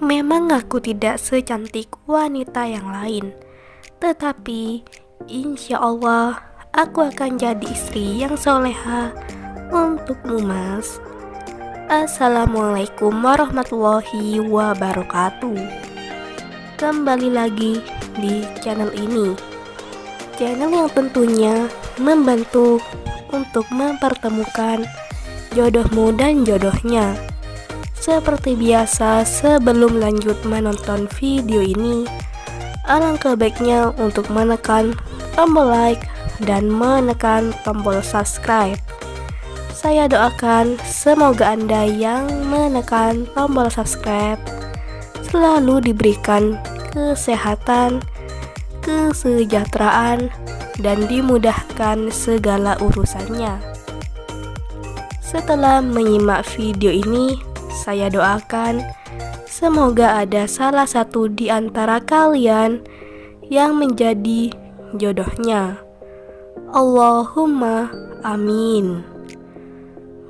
Memang aku tidak secantik wanita yang lain, tetapi insya Allah aku akan jadi istri yang soleha untukmu, Mas. Assalamualaikum warahmatullahi wabarakatuh. Kembali lagi di channel ini, channel yang tentunya membantu untuk mempertemukan jodohmu dan jodohnya. Seperti biasa, sebelum lanjut menonton video ini, alangkah baiknya untuk menekan tombol like dan menekan tombol subscribe. Saya doakan semoga Anda yang menekan tombol subscribe selalu diberikan kesehatan, kesejahteraan, dan dimudahkan segala urusannya. Setelah menyimak video ini, saya doakan semoga ada salah satu di antara kalian yang menjadi jodohnya. Allahumma amin.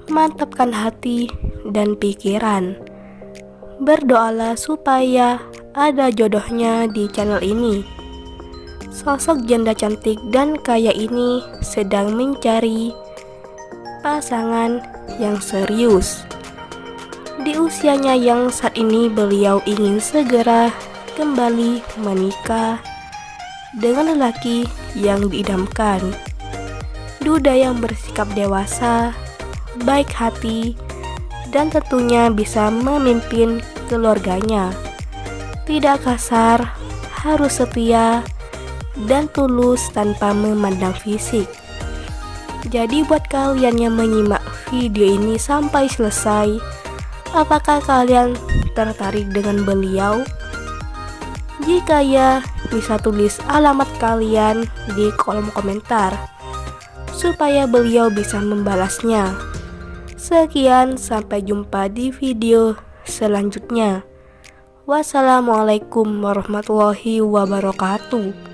Mantapkan hati dan pikiran. Berdoalah supaya ada jodohnya di channel ini. Sosok janda cantik dan kaya ini sedang mencari pasangan yang serius. Di usianya yang saat ini, beliau ingin segera kembali menikah dengan lelaki yang diidamkan. Duda yang bersikap dewasa, baik hati, dan tentunya bisa memimpin keluarganya. Tidak kasar, harus setia, dan tulus tanpa memandang fisik. Jadi buat kalian yang menyimak video ini sampai selesai, apakah kalian tertarik dengan beliau? Jika ya, bisa tulis alamat kalian di kolom komentar supaya beliau bisa membalasnya. Sekian, sampai jumpa di video selanjutnya. Wassalamualaikum warahmatullahi wabarakatuh.